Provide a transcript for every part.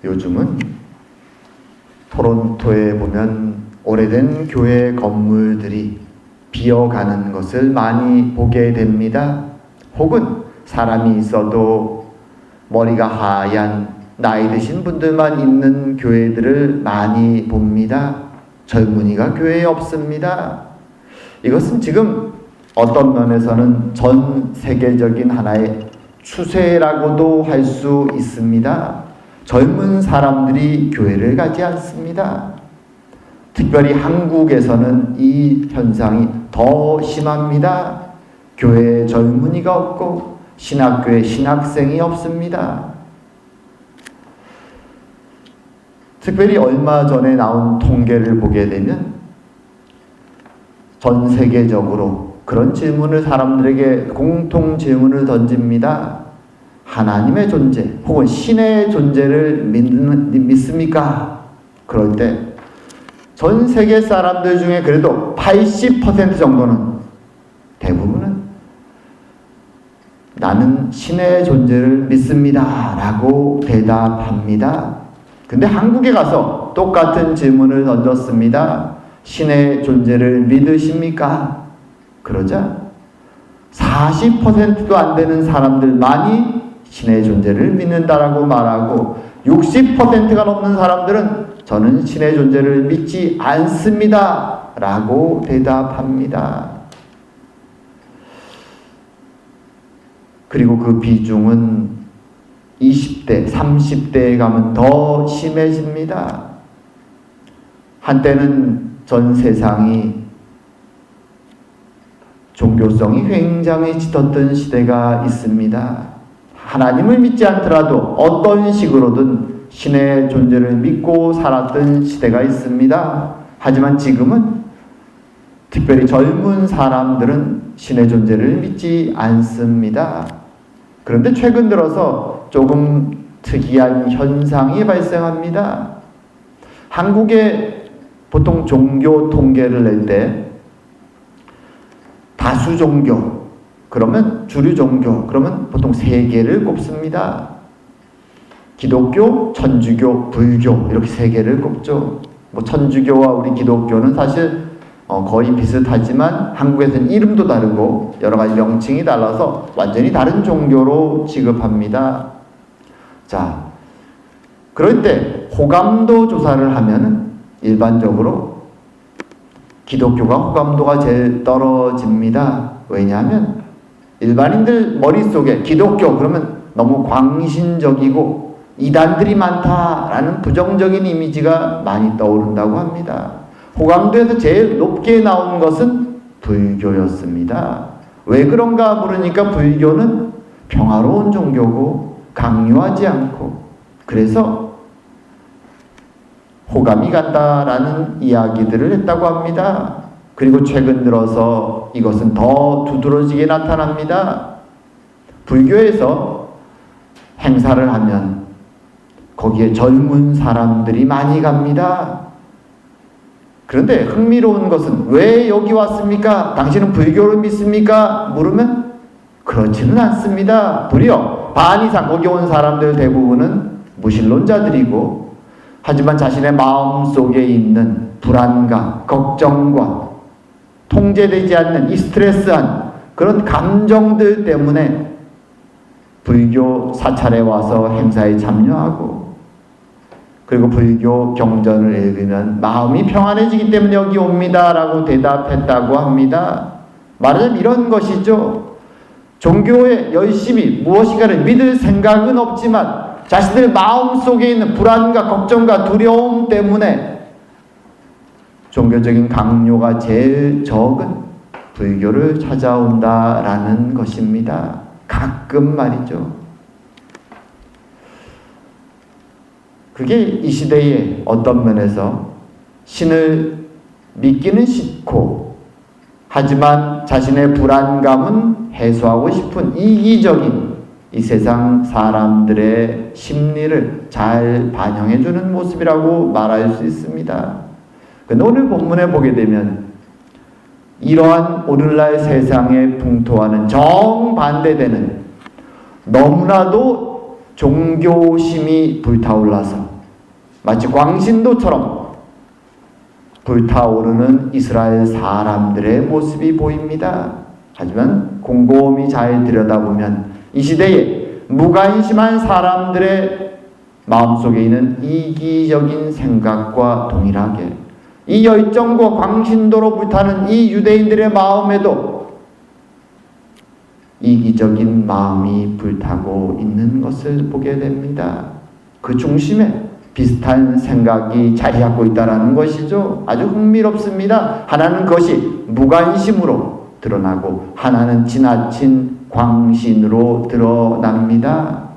요즘은 토론토에 보면 오래된 교회 건물들이 비어가는 것을 많이 보게 됩니다. 혹은 사람이 있어도 머리가 하얀 나이 드신 분들만 있는 교회들을 많이 봅니다. 젊은이가 교회에 없습니다. 이것은 지금 어떤 면에서는 전 세계적인 하나의 추세라고도 할 수 있습니다. 젊은 사람들이 교회를 가지 않습니다. 특별히 한국에서는 이 현상이 더 심합니다. 교회에 젊은이가 없고 신학교에 신학생이 없습니다. 특별히 얼마 전에 나온 통계를 보게 되면 전 세계적으로 그런 질문을 사람들에게 공통 질문을 던집니다. 하나님의 존재 혹은 신의 존재를 믿습니까? 그럴 때 전 세계 사람들 중에 그래도 80% 정도는, 대부분은 나는 신의 존재를 믿습니다 라고 대답합니다. 근데 한국에 가서 똑같은 질문을 던졌습니다. 신의 존재를 믿으십니까? 그러자 40%도 안 되는 사람들만이 신의 존재를 믿는다라고 말하고 60%가 넘는 사람들은 저는 신의 존재를 믿지 않습니다 라고 대답합니다. 그리고 그 비중은 20대, 30대에 가면 더 심해집니다. 한때는 전 세상이 종교성이 굉장히 짙었던 시대가 있습니다. 하나님을 믿지 않더라도 어떤 식으로든 신의 존재를 믿고 살았던 시대가 있습니다. 하지만 지금은 특별히 젊은 사람들은 신의 존재를 믿지 않습니다. 그런데 최근 들어서 조금 특이한 현상이 발생합니다. 한국에 보통 종교 통계를 낼 때 다수 종교, 그러면 주류 종교, 그러면 보통 3개를 꼽습니다. 기독교, 천주교, 불교 이렇게 3개를 꼽죠. 천주교와 우리 기독교는 사실 거의 비슷하지만 한국에서는 이름도 다르고 여러 가지 명칭이 달라서 완전히 다른 종교로 취급합니다. 자, 그런데 호감도 조사를 하면은 일반적으로 기독교가 호감도가 제일 떨어집니다. 왜냐하면 일반인들 머릿속에 기독교 그러면 너무 광신적이고 이단들이 많다라는 부정적인 이미지가 많이 떠오른다고 합니다. 호감도에서 제일 높게 나온 것은 불교였습니다. 왜 그런가 물으니까 불교는 평화로운 종교고 강요하지 않고 그래서 호감이 간다라는 이야기들을 했다고 합니다. 그리고 최근 들어서 이것은 더 두드러지게 나타납니다. 불교에서 행사를 하면 거기에 젊은 사람들이 많이 갑니다. 그런데 흥미로운 것은 왜 여기 왔습니까? 당신은 불교를 믿습니까? 물으면 그렇지는 않습니다. 도리어 반 이상 거기 온 사람들 대부분은 무신론자들이고 하지만 자신의 마음속에 있는 불안감, 걱정과 통제되지 않는 이 스트레스한 그런 감정들 때문에 불교 사찰에 와서 행사에 참여하고 그리고 불교 경전을 읽으면 마음이 평안해지기 때문에 여기 옵니다 라고 대답했다고 합니다. 말하자면 이런 것이죠. 종교에 열심히 무엇인가를 믿을 생각은 없지만 자신들 마음속에 있는 불안과 걱정과 두려움 때문에 종교적인 강요가 제일 적은 불교를 찾아온다라는 것입니다. 가끔 말이죠. 그게 이 시대에 어떤 면에서 신을 믿기는 싫고 하지만 자신의 불안감은 해소하고 싶은 이기적인 이 세상 사람들의 심리를 잘 반영해주는 모습이라고 말할 수 있습니다. 근데 오늘 본문에 보게 되면 이러한 오늘날 세상의 풍토와는 정반대되는 너무나도 종교심이 불타올라서 마치 광신도처럼 불타오르는 이스라엘 사람들의 모습이 보입니다. 하지만 곰곰이 잘 들여다보면 이 시대에 무관심한 사람들의 마음속에 있는 이기적인 생각과 동일하게 이 열정과 광신도로 불타는 이 유대인들의 마음에도 이기적인 마음이 불타고 있는 것을 보게 됩니다. 그 중심에 비슷한 생각이 자리 잡고 있다는 것이죠. 아주 흥미롭습니다. 하나는 그것이 무관심으로 드러나고 하나는 지나친 광신으로 드러납니다.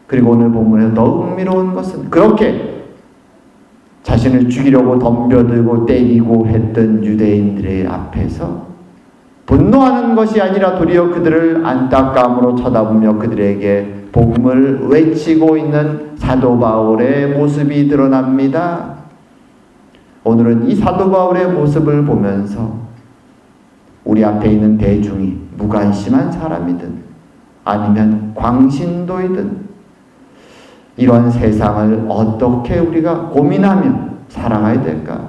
그리고 오늘 본문에서 더 흥미로운 것은 그렇게 자신을 죽이려고 덤벼들고 때리고 했던 유대인들의 앞에서 분노하는 것이 아니라 도리어 그들을 안타까움으로 쳐다보며 그들에게 복음을 외치고 있는 사도 바울의 모습이 드러납니다. 오늘은 이 사도 바울의 모습을 보면서 우리 앞에 있는 대중이 무관심한 사람이든 아니면 광신도이든 이러한 세상을 어떻게 우리가 고민하며 살아가야 될까?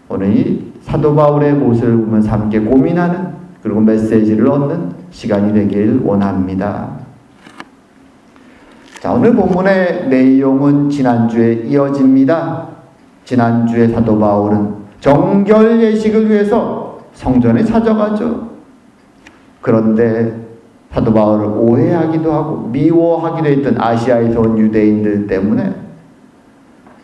오늘 이 사도 바울의 모습을 보면서 함께 고민하는 그리고 메시지를 얻는 시간이 되길 원합니다. 자, 오늘 본문의 내용은 지난주에 이어집니다. 지난주에 사도 바울은 정결 예식을 위해서 성전에 찾아가죠. 그런데 사도 바울을 오해하기도 하고 미워하기도 했던 아시아에서 온 유대인들 때문에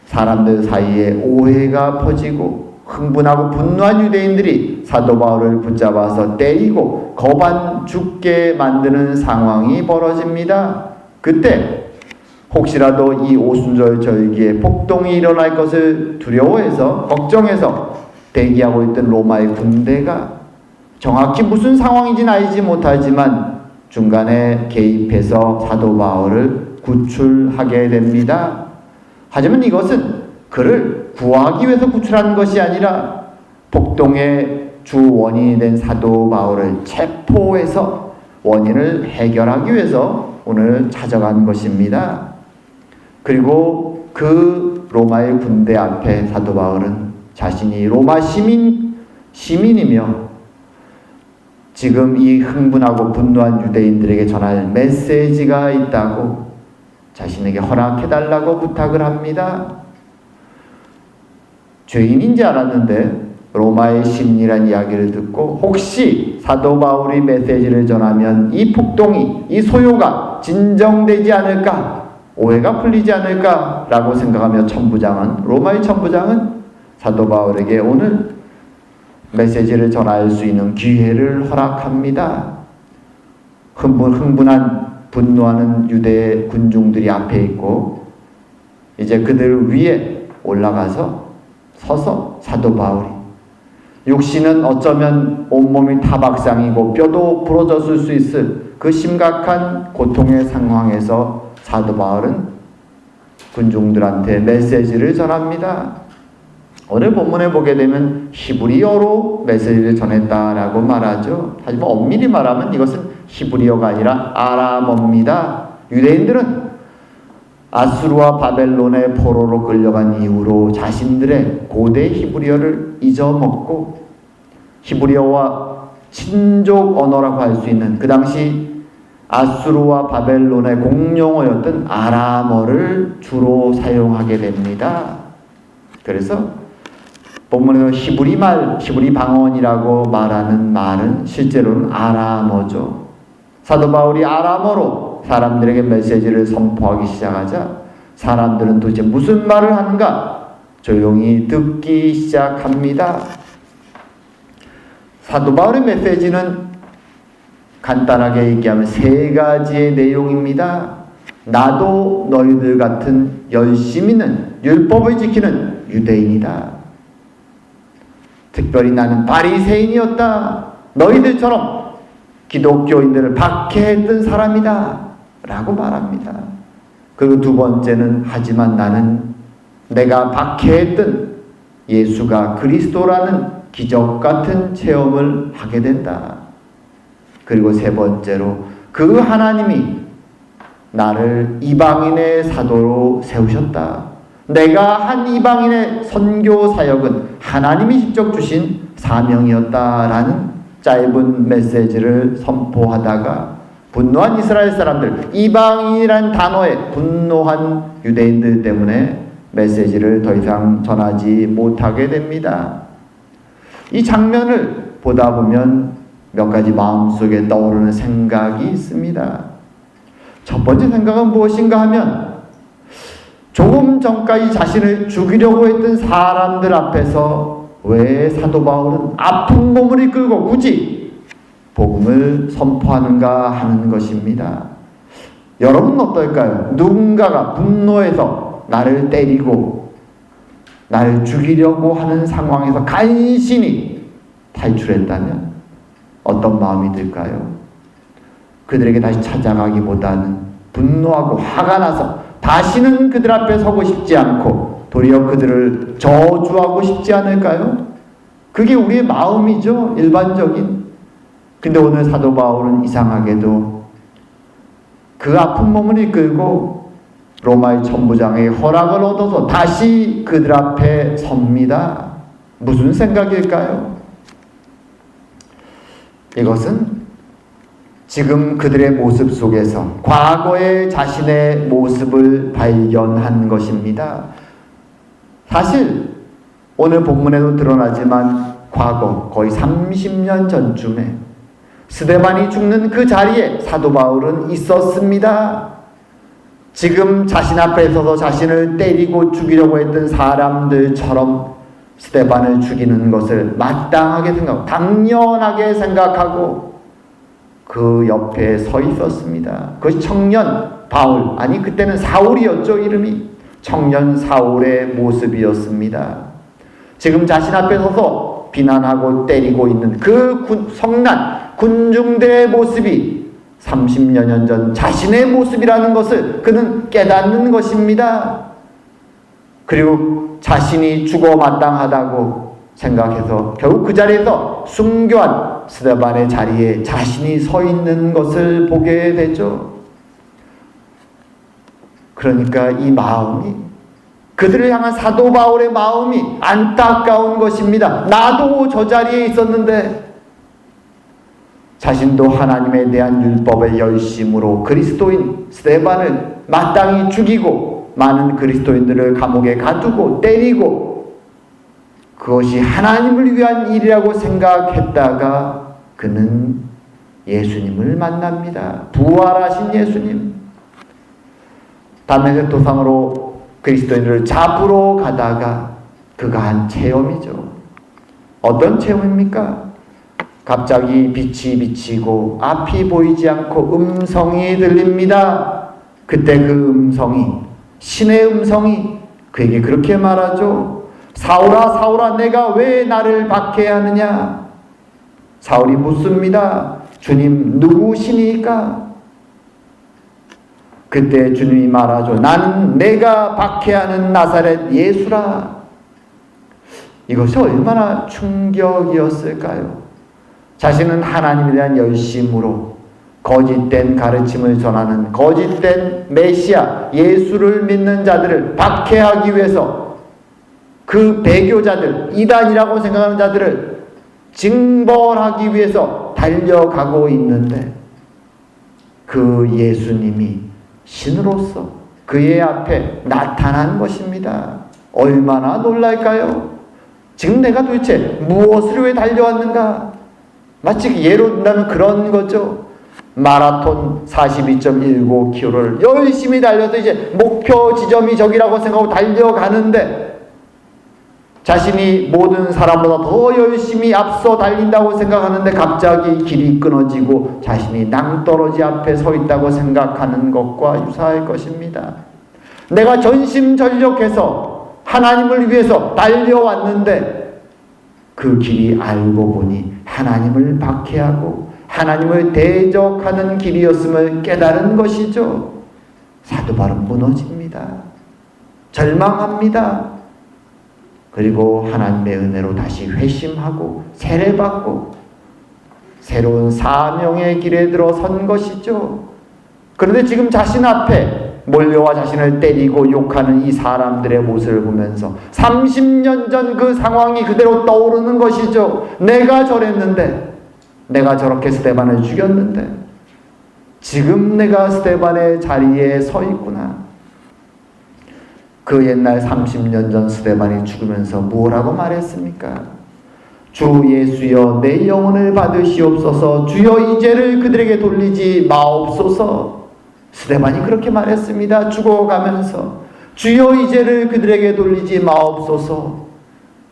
사람들 사이에 오해가 퍼지고 흥분하고 분노한 유대인들이 사도 바울을 붙잡아서 때리고 거반 죽게 만드는 상황이 벌어집니다. 그때 혹시라도 이 오순절 절기에 폭동이 일어날 것을 두려워해서 걱정해서 대기하고 있던 로마의 군대가 정확히 무슨 상황인지는 알지 못하지만 중간에 개입해서 사도 바울을 구출하게 됩니다. 하지만 이것은 그를 구하기 위해서 구출한 것이 아니라 폭동의 주 원인이 된 사도 바울을 체포해서 원인을 해결하기 위해서 오늘 찾아간 것입니다. 그리고 그 로마의 군대 앞에 사도 바울은 자신이 로마 시민이며 지금 이 흥분하고 분노한 유대인들에게 전할 메시지가 있다고 자신에게 허락해달라고 부탁을 합니다. 죄인인지 알았는데 로마의 시민이란 이야기를 듣고 혹시 사도 바울이 메시지를 전하면 이 폭동이, 이 소요가 진정되지 않을까, 오해가 풀리지 않을까 라고 생각하며 로마의 천부장은 사도 바울에게 오늘 메시지를 전할 수 있는 기회를 허락합니다. 흥분한 분노하는 유대 군중들이 앞에 있고 이제 그들 위에 올라가서 서서 사도 바울이 육신은 어쩌면 온몸이 타박상이고 뼈도 부러졌을 수 있을 그 심각한 고통의 상황에서 사도 바울은 군중들한테 메시지를 전합니다. 오늘 본문에 보게 되면 히브리어로 메시지를 전했다라고 말하죠. 하지만 엄밀히 말하면 이것은 히브리어가 아니라 아람어입니다. 유대인들은 아수르와 바벨론의 포로로 끌려간 이후로 자신들의 고대 히브리어를 잊어먹고 히브리어와 친족 언어라고 할 수 있는 그 당시 아수르와 바벨론의 공용어였던 아람어를 주로 사용하게 됩니다. 그래서 본문에서 히브리 방언이라고 말하는 말은 실제로는 아람어죠. 사도 바울이 아람어로 사람들에게 메시지를 선포하기 시작하자 사람들은 도대체 무슨 말을 하는가 조용히 듣기 시작합니다. 사도 바울의 메시지는 간단하게 얘기하면 세 가지의 내용입니다. 나도 너희들 같은 열심 있는 율법을 지키는 유대인이다. 특별히 나는 바리새인이었다. 너희들처럼 기독교인들을 박해했던 사람이다. 라고 말합니다. 그리고 두 번째는 하지만 나는 내가 박해했던 예수가 그리스도라는 기적 같은 체험을 하게 된다. 그리고 세 번째로 그 하나님이 나를 이방인의 사도로 세우셨다. 내가 한 이방인의 선교 사역은 하나님이 직접 주신 사명이었다라는 짧은 메시지를 선포하다가 분노한 이스라엘 사람들, 이방인이란 단어에 분노한 유대인들 때문에 메시지를 더 이상 전하지 못하게 됩니다. 이 장면을 보다 보면 몇 가지 마음속에 떠오르는 생각이 있습니다. 첫 번째 생각은 무엇인가 하면 조금 전까지 자신을 죽이려고 했던 사람들 앞에서 왜 사도 바울은 아픈 몸을 이끌고 굳이 복음을 선포하는가 하는 것입니다. 여러분은 어떨까요? 누군가가 분노해서 나를 때리고 나를 죽이려고 하는 상황에서 간신히 탈출했다면 어떤 마음이 들까요? 그들에게 다시 찾아가기보다는 분노하고 화가 나서 다시는 그들 앞에 서고 싶지 않고 도리어 그들을 저주하고 싶지 않을까요? 그게 우리의 마음이죠. 일반적인. 근데 오늘 사도 바울은 이상하게도 그 아픈 몸을 이끌고 로마의 천부장의 허락을 얻어서 다시 그들 앞에 섭니다. 무슨 생각일까요? 이것은 지금 그들의 모습 속에서 과거의 자신의 모습을 발견한 것입니다. 사실 오늘 본문에도 드러나지만 과거 거의 30년 전쯤에 스데반이 죽는 그 자리에 사도 바울은 있었습니다. 지금 자신 앞에 서서 자신을 때리고 죽이려고 했던 사람들처럼 스데반을 죽이는 것을 마땅하게 생각하고 당연하게 생각하고 그 옆에 서 있었습니다. 그것이 청년 바울, 아니 그때는 사울이었죠. 이름이 청년 사울의 모습이었습니다. 지금 자신 앞에 서서 비난하고 때리고 있는 그 성난 군중들의 모습이 30여 년 전 자신의 모습이라는 것을 그는 깨닫는 것입니다. 그리고 자신이 죽어 마땅하다고 생각해서 결국 그 자리에서 순교한 스데반의 자리에 자신이 서 있는 것을 보게 되죠. 그러니까 이 마음이, 그들을 향한 사도 바울의 마음이 안타까운 것입니다. 나도 저 자리에 있었는데 자신도 하나님에 대한 율법의 열심으로 그리스도인 스데반을 마땅히 죽이고 많은 그리스도인들을 감옥에 가두고 때리고 그것이 하나님을 위한 일이라고 생각했다가 그는 예수님을 만납니다. 부활하신 예수님. 다메섹 도상으로 그리스도인들을 잡으러 가다가 그가 한 체험이죠. 어떤 체험입니까? 갑자기 빛이 비치고 앞이 보이지 않고 음성이 들립니다. 그때 그 음성이, 신의 음성이 그에게 그렇게 말하죠. 사울아 사울아 내가 왜 나를 박해하느냐. 사울이 묻습니다. 주님 누구시니까? 그때 주님이 말하죠. 나는 내가 박해하는 나사렛 예수라. 이것이 얼마나 충격이었을까요? 자신은 하나님에 대한 열심으로 거짓된 가르침을 전하는 거짓된 메시아 예수를 믿는 자들을 박해하기 위해서 그 배교자들, 이단이라고 생각하는 자들을 징벌하기 위해서 달려가고 있는데 그 예수님이 신으로서 그의 앞에 나타난 것입니다. 얼마나 놀랄까요? 지금 내가 도대체 무엇을 위해 달려왔는가? 마치 예로 든다면 그런 거죠. 마라톤 42.19km를 열심히 달려서 이제 목표 지점이 저기라고 생각하고 달려가는데 자신이 모든 사람보다 더 열심히 앞서 달린다고 생각하는데 갑자기 길이 끊어지고 자신이 낭떠러지 앞에 서 있다고 생각하는 것과 유사할 것입니다. 내가 전심전력해서 하나님을 위해서 달려왔는데 그 길이 알고 보니 하나님을 박해하고 하나님을 대적하는 길이었음을 깨달은 것이죠. 사도 바울은 무너집니다. 절망합니다. 그리고 하나님의 은혜로 다시 회심하고 세례받고 새로운 사명의 길에 들어선 것이죠. 그런데 지금 자신 앞에 몰려와 자신을 때리고 욕하는 이 사람들의 모습을 보면서 30년 전 그 상황이 그대로 떠오르는 것이죠. 내가 저랬는데, 내가 저렇게 스데반을 죽였는데 지금 내가 스데반의 자리에 서 있구나. 그 옛날 30년 전 스데반이 죽으면서 뭐라고 말했습니까? 주 예수여 내 영혼을 받으시옵소서. 주여 이 죄를 그들에게 돌리지 마옵소서. 스데반이 그렇게 말했습니다. 죽어가면서 주여 이 죄를 그들에게 돌리지 마옵소서.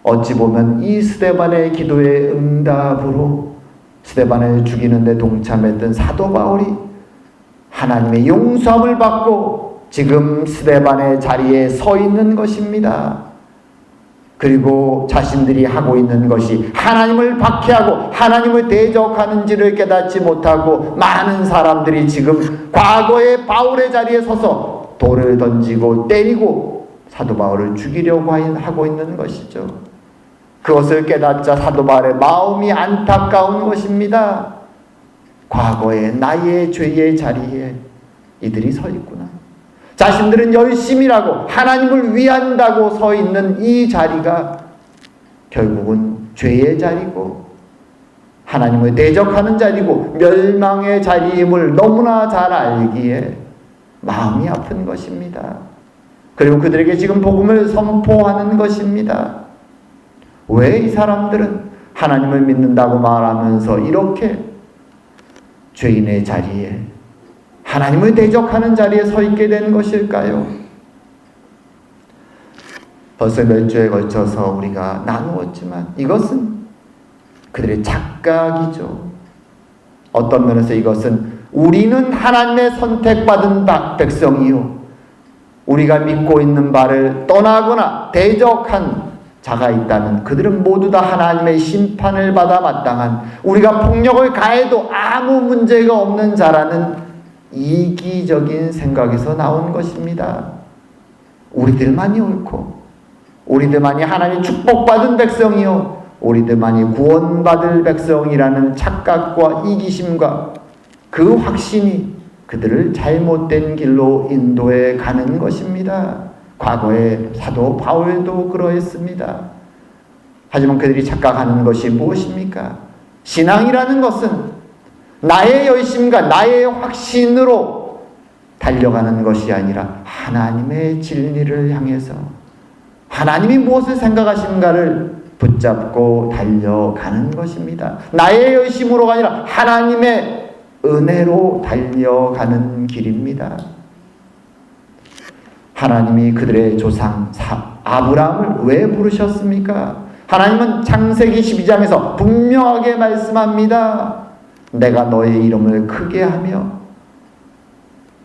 어찌 보면 이 스데반의 기도의 응답으로 스데반을 죽이는 데 동참했던 사도 바울이 하나님의 용서함을 받고 지금 스데반의 자리에 서 있는 것입니다. 그리고 자신들이 하고 있는 것이 하나님을 박해하고 하나님을 대적하는지를 깨닫지 못하고 많은 사람들이 지금 과거의 바울의 자리에 서서 돌을 던지고 때리고 사도 바울을 죽이려고 하고 있는 것이죠. 그것을 깨닫자 사도 바울의 마음이 안타까운 것입니다. 과거의 나의 죄의 자리에 이들이 서 있구나. 자신들은 열심히 일하고 하나님을 위한다고 서 있는 이 자리가 결국은 죄의 자리고 하나님을 대적하는 자리고 멸망의 자리임을 너무나 잘 알기에 마음이 아픈 것입니다. 그리고 그들에게 지금 복음을 선포하는 것입니다. 왜 이 사람들은 하나님을 믿는다고 말하면서 이렇게 죄인의 자리에 하나님을 대적하는 자리에 서 있게 된 것일까요? 벌써 몇 주에 걸쳐서 우리가 나누었지만 이것은 그들의 착각이죠. 어떤 면에서 이것은 우리는 하나님의 선택받은 백성이요, 우리가 믿고 있는 바를 떠나거나 대적한 자가 있다면 그들은 모두 다 하나님의 심판을 받아 마땅한, 우리가 폭력을 가해도 아무 문제가 없는 자라는 이기적인 생각에서 나온 것입니다. 우리들만이 옳고 우리들만이 하나님 축복받은 백성이요 우리들만이 구원받을 백성이라는 착각과 이기심과 그 확신이 그들을 잘못된 길로 인도해 가는 것입니다. 과거에 사도 바울도 그러했습니다. 하지만 그들이 착각하는 것이 무엇입니까? 신앙이라는 것은 나의 열심과 나의 확신으로 달려가는 것이 아니라 하나님의 진리를 향해서 하나님이 무엇을 생각하신가를 붙잡고 달려가는 것입니다. 나의 열심으로가 아니라 하나님의 은혜로 달려가는 길입니다. 하나님이 그들의 조상 아브라함을 왜 부르셨습니까? 하나님은 창세기 12장에서 분명하게 말씀합니다. 내가 너의 이름을 크게 하며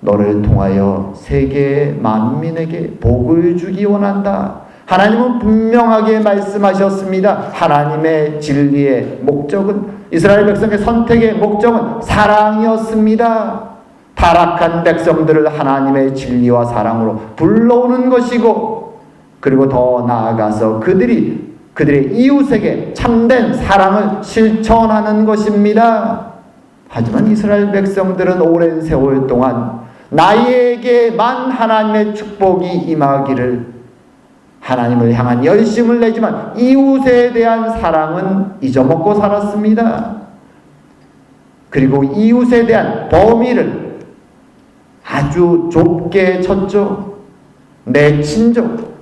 너를 통하여 세계 만민에게 복을 주기 원한다. 하나님은 분명하게 말씀하셨습니다. 하나님의 진리의 목적은, 이스라엘 백성의 선택의 목적은 사랑이었습니다. 타락한 백성들을 하나님의 진리와 사랑으로 불러오는 것이고, 그리고 더 나아가서 그들의 이웃에게 참된 사랑을 실천하는 것입니다. 하지만 이스라엘 백성들은 오랜 세월 동안 나에게만 하나님의 축복이 임하기를 하나님을 향한 열심을 내지만 이웃에 대한 사랑은 잊어먹고 살았습니다. 그리고 이웃에 대한 범위를 아주 좁게 쳤죠. 내 친족,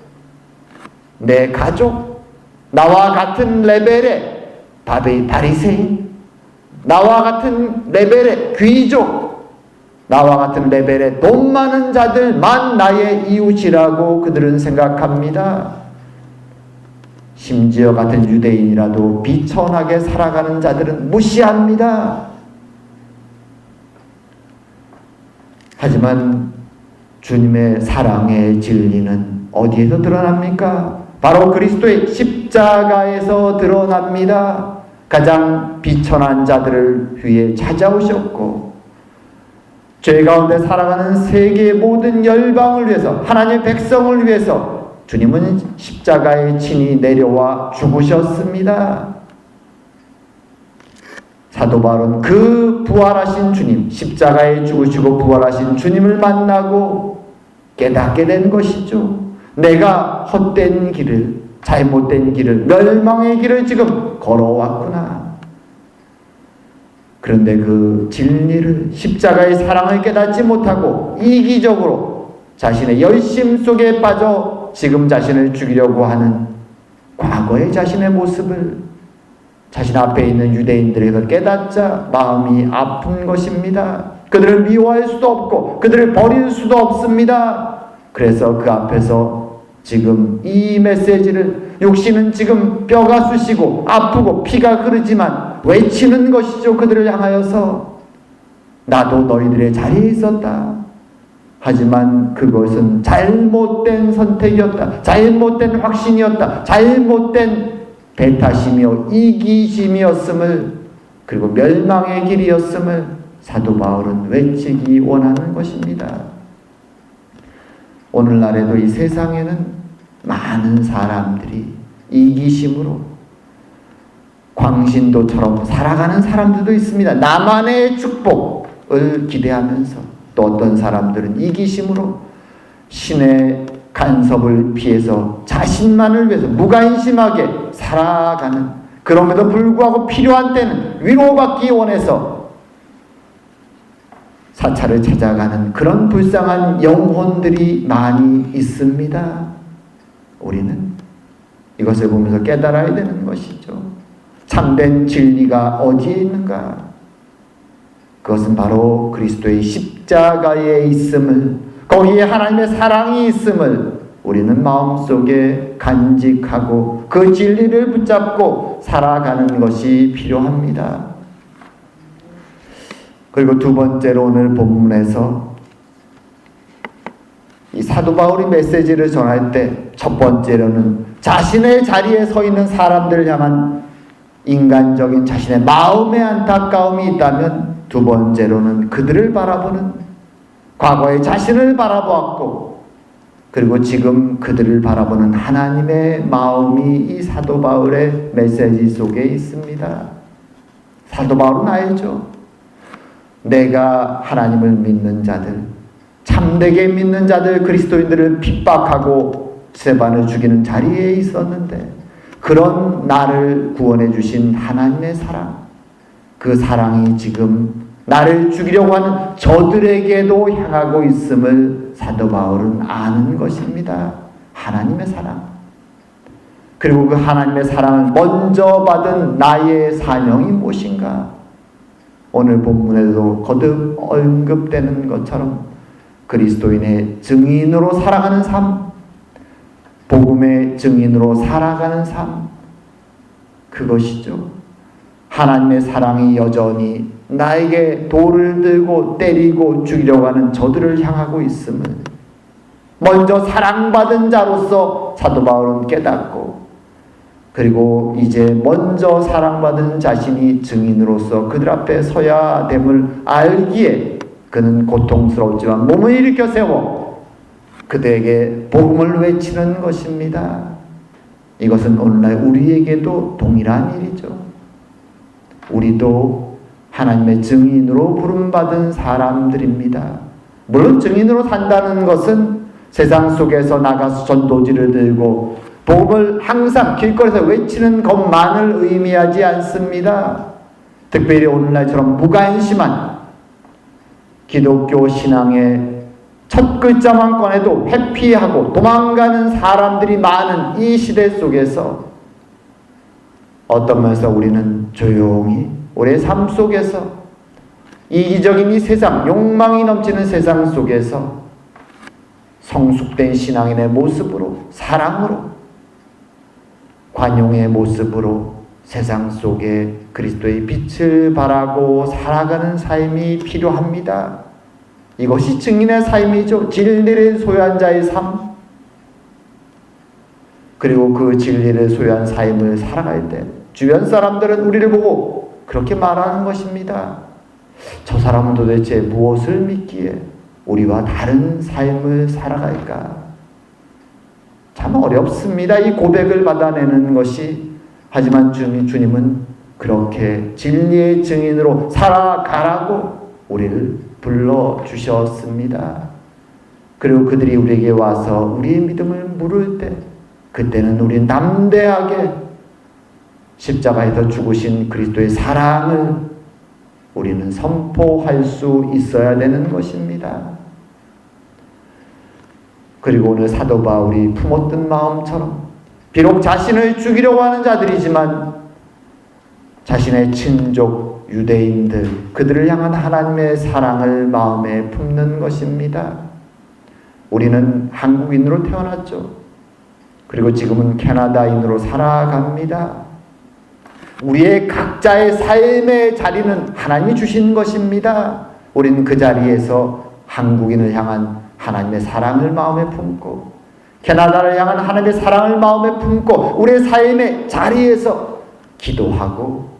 내 가족, 나와 같은 레벨의 바리새인, 나와 같은 레벨의 귀족, 나와 같은 레벨의 돈 많은 자들만 나의 이웃이라고 그들은 생각합니다. 심지어 같은 유대인이라도 비천하게 살아가는 자들은 무시합니다. 하지만 주님의 사랑의 진리는 어디에서 드러납니까? 바로 그리스도의 십자가에서 드러납니다. 가장 비천한 자들을 위해 찾아오셨고, 죄 가운데 살아가는 세계의 모든 열방을 위해서, 하나님의 백성을 위해서 주님은 십자가에 친히 내려와 죽으셨습니다. 사도 바울은 그 부활하신 주님, 십자가에 죽으시고 부활하신 주님을 만나고 깨닫게 된 것이죠. 내가 헛된 길을, 잘못된 길을, 멸망의 길을 지금 걸어왔구나. 그런데 그 진리를, 십자가의 사랑을 깨닫지 못하고 이기적으로 자신의 열심 속에 빠져 지금 자신을 죽이려고 하는 과거의 자신의 모습을 자신 앞에 있는 유대인들에게 깨닫자 마음이 아픈 것입니다. 그들을 미워할 수도 없고 그들을 버릴 수도 없습니다. 그래서 그 앞에서 지금 이 메시지를, 육신은 지금 뼈가 쑤시고 아프고 피가 흐르지만 외치는 것이죠. 그들을 향하여서 나도 너희들의 자리에 있었다. 하지만 그것은 잘못된 선택이었다. 잘못된 확신이었다. 잘못된 배타심이요 이기심이었음을, 그리고 멸망의 길이었음을 사도 바울은 외치기 원하는 것입니다. 오늘날에도 이 세상에는 많은 사람들이 이기심으로 광신도처럼 살아가는 사람들도 있습니다. 나만의 축복을 기대하면서, 또 어떤 사람들은 이기심으로 신의 간섭을 피해서 자신만을 위해서 무관심하게 살아가는, 그럼에도 불구하고 필요한 때는 위로받기 원해서 사찰을 찾아가는 그런 불쌍한 영혼들이 많이 있습니다. 우리는 이것을 보면서 깨달아야 되는 것이죠. 참된 진리가 어디에 있는가? 그것은 바로 그리스도의 십자가에 있음을, 거기에 하나님의 사랑이 있음을 우리는 마음속에 간직하고 그 진리를 붙잡고 살아가는 것이 필요합니다. 그리고 두 번째로 오늘 본문에서 이 사도 바울이 메시지를 전할 때 첫 번째로는 자신의 자리에 서 있는 사람들을 향한 인간적인 자신의 마음의 안타까움이 있다면, 두 번째로는 그들을 바라보는, 과거의 자신을 바라보았고 그리고 지금 그들을 바라보는 하나님의 마음이 이 사도 바울의 메시지 속에 있습니다. 사도 바울은 알죠. 내가 하나님을 믿는 자들, 참되게 믿는 자들, 그리스도인들을 핍박하고 스데반을 죽이는 자리에 있었는데, 그런 나를 구원해 주신 하나님의 사랑, 그 사랑이 지금 나를 죽이려고 하는 저들에게도 향하고 있음을 사도 바울은 아는 것입니다. 하나님의 사랑. 그리고 그 하나님의 사랑을 먼저 받은 나의 사명이 무엇인가? 오늘 본문에도 거듭 언급되는 것처럼 그리스도인의 증인으로 살아가는 삶, 복음의 증인으로 살아가는 삶, 그것이죠. 하나님의 사랑이 여전히 나에게 돌을 들고 때리고 죽이려고 하는 저들을 향하고 있음을 먼저 사랑받은 자로서 사도 바울은 깨닫고, 그리고 이제 먼저 사랑받은 자신이 증인으로서 그들 앞에 서야 됨을 알기에 그는 고통스러웠지만 몸을 일으켜 세워 그들에게 복음을 외치는 것입니다. 이것은 오늘날 우리에게도 동일한 일이죠. 우리도 하나님의 증인으로 부름받은 사람들입니다. 물론 증인으로 산다는 것은 세상 속에서 나가서 전도지를 들고 복음을 항상 길거리에서 외치는 것만을 의미하지 않습니다. 특별히 오늘날처럼 무관심한 기독교 신앙의 첫 글자만 꺼내도 회피하고 도망가는 사람들이 많은 이 시대 속에서 어떤 면에서 우리는 조용히 우리의 삶 속에서, 이기적인 이 세상, 욕망이 넘치는 세상 속에서 성숙된 신앙인의 모습으로, 사랑으로, 관용의 모습으로 세상 속에 그리스도의 빛을 발하고 살아가는 삶이 필요합니다. 이것이 증인의 삶이죠. 진리를 소유한 자의 삶. 그리고 그 진리를 소유한 삶을 살아갈 때 주변 사람들은 우리를 보고 그렇게 말하는 것입니다. 저 사람은 도대체 무엇을 믿기에 우리와 다른 삶을 살아갈까? 참 어렵습니다. 이 고백을 받아내는 것이. 하지만 주님은 그렇게 진리의 증인으로 살아가라고 우리를 불러주셨습니다. 그리고 그들이 우리에게 와서 우리의 믿음을 물을 때 그때는 우리는 담대하게 십자가에서 죽으신 그리스도의 사랑을 우리는 선포할 수 있어야 되는 것입니다. 그리고 오늘 사도 바울이 품었던 마음처럼 비록 자신을 죽이려고 하는 자들이지만 자신의 친족 유대인들 그들을 향한 하나님의 사랑을 마음에 품는 것입니다. 우리는 한국인으로 태어났죠. 그리고 지금은 캐나다인으로 살아갑니다. 우리의 각자의 삶의 자리는 하나님이 주신 것입니다. 우리는 그 자리에서 한국인을 향한 하나님의 사랑을 마음에 품고 캐나다를 향한 하나님의 사랑을 마음에 품고 우리의 삶의 자리에서 기도하고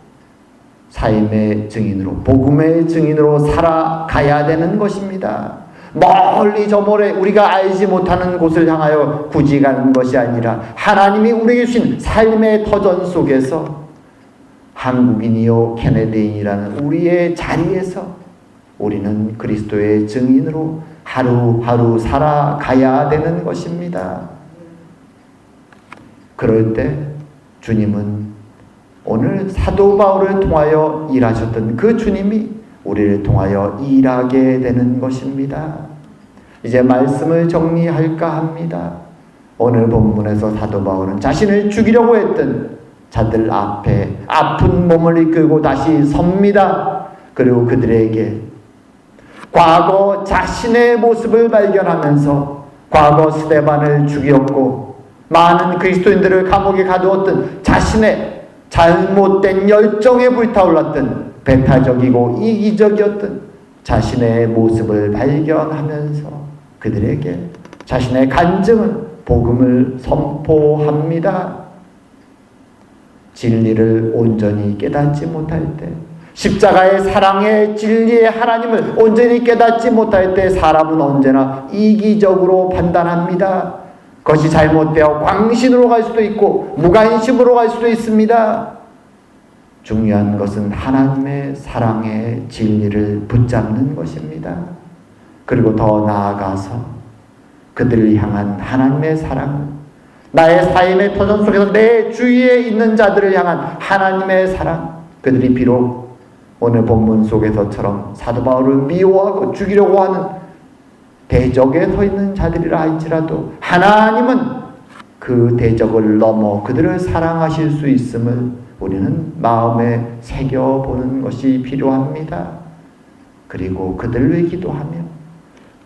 삶의 증인으로 복음의 증인으로 살아가야 되는 것입니다. 멀리 저 모래 우리가 알지 못하는 곳을 향하여 굳이 가는 것이 아니라 하나님이 우리에게 주신 삶의 터전 속에서 한국인이요 캐나다인이라는 우리의 자리에서 우리는 그리스도의 증인으로 하루하루 살아가야 되는 것입니다. 그럴 때 주님은 오늘 사도 바울을 통하여 일하셨던 그 주님이 우리를 통하여 일하게 되는 것입니다. 이제 말씀을 정리할까 합니다. 오늘 본문에서 사도 바울은 자신을 죽이려고 했던 자들 앞에 아픈 몸을 이끌고 다시 섭니다. 그리고 그들에게 과거 자신의 모습을 발견하면서 과거 스데반을 죽였고 많은 그리스도인들을 감옥에 가두었던 자신의 잘못된 열정에 불타올랐던 배타적이고 이기적이었던 자신의 모습을 발견하면서 그들에게 자신의 간증을 복음을 선포합니다. 진리를 온전히 깨닫지 못할 때 십자가의 사랑의 진리의 하나님을 온전히 깨닫지 못할 때 사람은 언제나 이기적으로 판단합니다. 그것이 잘못되어 광신으로 갈 수도 있고 무관심으로 갈 수도 있습니다. 중요한 것은 하나님의 사랑의 진리를 붙잡는 것입니다. 그리고 더 나아가서 그들을 향한 하나님의 사랑, 나의 삶의 터전 속에서 내 주위에 있는 자들을 향한 하나님의 사랑, 그들이 비록 오늘 본문 속에서처럼 사도 바울을 미워하고 죽이려고 하는 대적에 서 있는 자들이라 할지라도 하나님은 그 대적을 넘어 그들을 사랑하실 수 있음을 우리는 마음에 새겨보는 것이 필요합니다. 그리고 그들을 위해 기도하며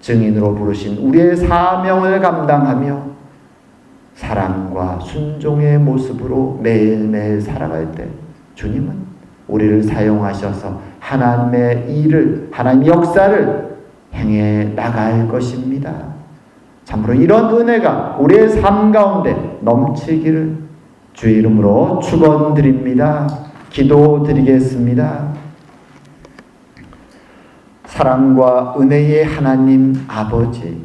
증인으로 부르신 우리의 사명을 감당하며 사랑과 순종의 모습으로 매일매일 살아갈 때 주님은 우리를 사용하셔서 하나님의 일을, 하나님의 역사를 행해 나갈 것입니다. 참으로 이런 은혜가 우리의 삶 가운데 넘치기를 주의 이름으로 축원드립니다. 기도드리겠습니다. 사랑과 은혜의 하나님 아버지,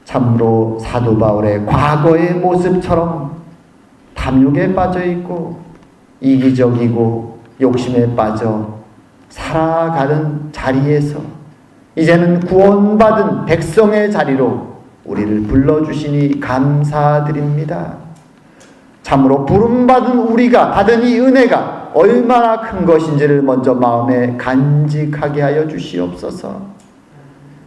참으로 사도 바울의 과거의 모습처럼 탐욕에 빠져있고 이기적이고 욕심에 빠져 살아가는 자리에서 이제는 구원받은 백성의 자리로 우리를 불러주시니 감사드립니다. 참으로 부름받은 우리가 받은 이 은혜가 얼마나 큰 것인지를 먼저 마음에 간직하게 하여 주시옵소서.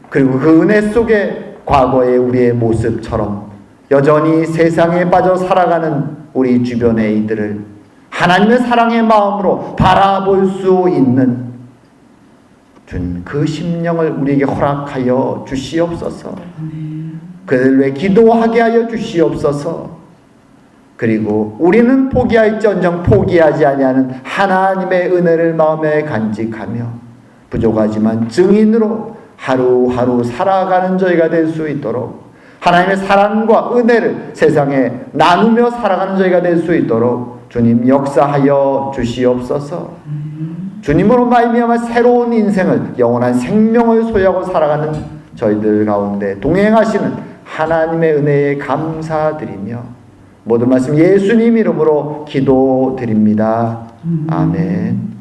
그리고 그 은혜 속에 과거의 우리의 모습처럼 여전히 세상에 빠져 살아가는 우리 주변의 이들을 하나님의 사랑의 마음으로 바라볼 수 있는 그 심령을 우리에게 허락하여 주시옵소서. 그들을 위해 기도하게 하여 주시옵소서. 그리고 우리는 포기할지언정 포기하지 아니하는 하나님의 은혜를 마음에 간직하며 부족하지만 증인으로 하루하루 살아가는 저희가 될 수 있도록 하나님의 사랑과 은혜를 세상에 나누며 살아가는 저희가 될 수 있도록 주님 역사하여 주시옵소서. 주님으로 말미암아 새로운 인생을, 영원한 생명을 소유하고 살아가는 저희들 가운데 동행하시는 하나님의 은혜에 감사드리며 모든 말씀 예수님 이름으로 기도드립니다. 아멘.